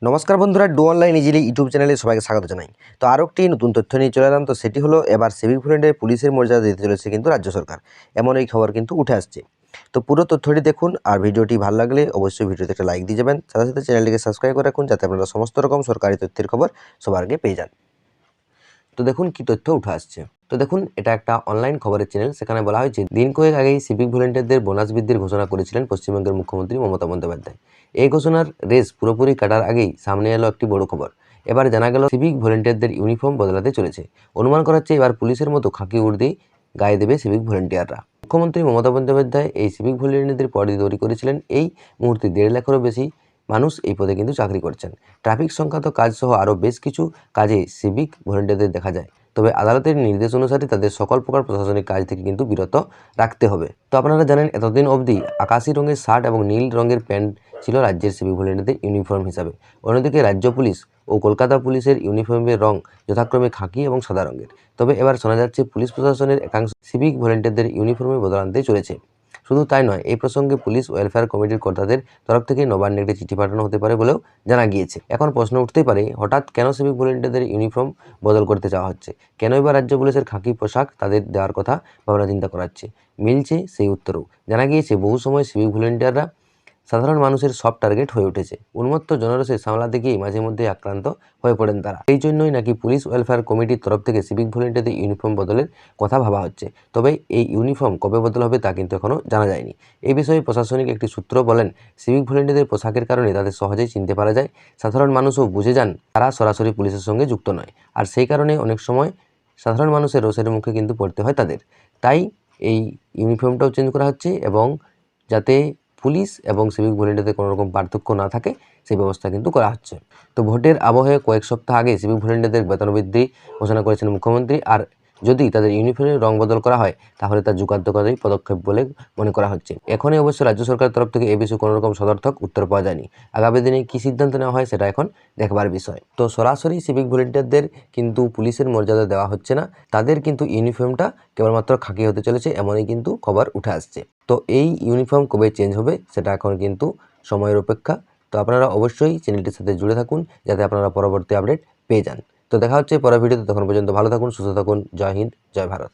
নমস্কার বন্ধুরা, do online easily YouTube চ্যানেলে সবাইকে স্বাগত জানাই। তো আরও একটি নতুন তথ্য নিয়ে চলে এলাম। তো সেটি হলো এবার সিভিক ভলেন্টিয়ার পুলিশের মর্যাদা দিতে চলেছে কিন্তু রাজ্য সরকার, এমন এই খবর কিন্তু উঠে আসছে। তো পুরো তথ্যটি দেখুন, আর ভিডিওটি ভালো লাগলে অবশ্যই ভিডিওতে একটা লাইক দিয়ে যাবেন, সাথে সাথে চ্যানেলটিকে সাবস্ক্রাইব করে রাখুন যাতে আপনারা সমস্ত রকম সরকারি তথ্যের খবর সবার আগে পেয়ে যান। তো দেখুন কি তথ্য উঠে আসছে। তো দেখুন, এটা একটা অনলাইন খবরের চ্যানেল। সেখানে বলা হয়েছে দিন কয়েক আগেই সিভিক ভলেন্টিয়ারদের বোনাস বৃদ্ধির ঘোষণা করেছিলেন পশ্চিমবঙ্গের মুখ্যমন্ত্রী মমতা বন্দ্যোপাধ্যায়। এই ঘোষণার রেস পুরোপুরি কাটার আগেই সামনে এলো একটি বড় খবর। এবার জানা গেল সিভিক ভলেন্টিয়ারদের ইউনিফর্ম বদলাতে চলেছে। অনুমান করা হচ্ছে এবার পুলিশের মতো খাকি উর্দি গায়ে দেবে সিভিক ভলেন্টিয়াররা। মুখ্যমন্ত্রী মমতা বন্দ্যোপাধ্যায় এই সিভিক ভলেন্টিয়ারদের পদে তৈরি করেছিলেন। এই মুহূর্তে 1.5 লাখেরও বেশি মানুষ এই পদে কিন্তু চাকরি করছেন। ট্রাফিক সংক্রান্ত কাজ সহ আরও বেশ কিছু কাজে সিভিক ভলেন্টিয়ারদের দেখা যায়। তবে আদালতের নির্দেশ অনুসারে তাদের সকল প্রকার প্রশাসনিক কাজ থেকে কিন্তু বিরত রাখতে হবে। তো আপনারা জানেন, এতদিন অবধি আকাশি রঙের শার্ট এবং নীল রঙের প্যান্ট ছিল রাজ্যের সিভিক ভলেন্টিয়ারদের ইউনিফর্ম হিসাবে। অন্যদিকে রাজ্য পুলিশ ও কলকাতা পুলিশের ইউনিফর্মের রং যথাক্রমে খাকি এবং সাদা রঙের। তবে এবার শোনা যাচ্ছে পুলিশ প্রশাসনের একাংশ সিভিক ভলেন্টিয়ারদের ইউনিফর্মে বদল আনতে চলেছে। শুধু তাই নয়, এই প্রসঙ্গে পুলিশ ওয়েলফেয়ার কমিটির কর্তাদের তরফ থেকে নবান্নে একটি চিঠি পাঠানো হতে পারে বলেও জানা গিয়েছে। এখন প্রশ্ন উঠতেই পারে, হঠাৎ কেন সিভিক ভলেন্টিয়ারদের ইউনিফর্ম বদল করতে চাওয়া হচ্ছে? কেন এবার রাজ্য পুলিশের খাকি পোশাক তাদের দেওয়ার কথা ভাবনা চিন্তা করাচ্ছে? মিলছে সেই উত্তরও। জানা গিয়েছে বহু সময় সিভিক ভলেন্টিয়াররা সাধারণ মানুষের সব টার্গেট হয়ে উঠেছে। উন্মত্ত জনরোষে সামলাতে গিয়ে মাঝে মধ্যে আক্রান্ত হয়ে পড়েন তারা। এই জন্যই নাকি পুলিশ ওয়েলফেয়ার কমিটির তরফ থেকে সিভিক ভলেন্টিয়ারদের ইউনিফর্ম বদলের কথা ভাবা হচ্ছে। তবে এই ইউনিফর্ম কবে বদল হবে তা কিন্তু এখনও জানা যায়নি। এই বিষয়ে প্রশাসনিক একটি সূত্র বলেন, সিভিক ভলেন্টিয়ারদের পোশাকের কারণে তাদের সহজেই চিনতে পারা যায়। সাধারণ মানুষও বুঝে যান তারা সরাসরি পুলিশের সঙ্গে যুক্ত নয়। আর সেই কারণে অনেক সময় সাধারণ মানুষের রোষের মুখে কিন্তু পড়তে হয় তাদের। তাই এই ইউনিফর্মটাও চেঞ্জ করা হচ্ছে, এবং যাতে পুলিশ এবং সিভিক ভলেন্টিয়ারদের কোনো রকম পার্থক্য না থাকে সেই ব্যবস্থা কিন্তু করা হচ্ছে। তো ভোটের আবহে কয়েক সপ্তাহ আগে সিভিক ভলেন্টিয়ারদের বেতন বৃদ্ধি ঘোষণা করেছেন মুখ্যমন্ত্রী। আর যদি তাদের ইউনিফর্মের রং বদল করা হয় তাহলে তা যুগান্তকারী পদক্ষেপ বলে মনে করা হচ্ছে। এখনই অবশ্য রাজ্য সরকারের তরফ থেকে এই বিষয়ে কোনো রকম সদর্থক উত্তর পাওয়া যায়নি। আগামী দিনে কী সিদ্ধান্ত নেওয়া হয় সেটা এখন দেখবার বিষয়। তো সরাসরি সিভিক ভলেন্টিয়ারদের কিন্তু পুলিশের মর্যাদা দেওয়া হচ্ছে না, তাদের কিন্তু ইউনিফর্মটা কেবলমাত্র খাকি হতে চলেছে, এমনই কিন্তু খবর উঠে আসছে। তো এই ইউনিফর্ম কবে চেঞ্জ হবে সেটা এখন কিন্তু সময়ের অপেক্ষা। তো আপনারা অবশ্যই চ্যানেলটির সাথে জুড়ে থাকুন যাতে আপনারা পরবর্তী আপডেট পেয়ে যান। তো দেখা হচ্ছে পরের ভিডিওতে, তখন পর্যন্ত ভালো থাকুন, সুস্থ থাকুন। জয় হিন্দ, জয় ভারত।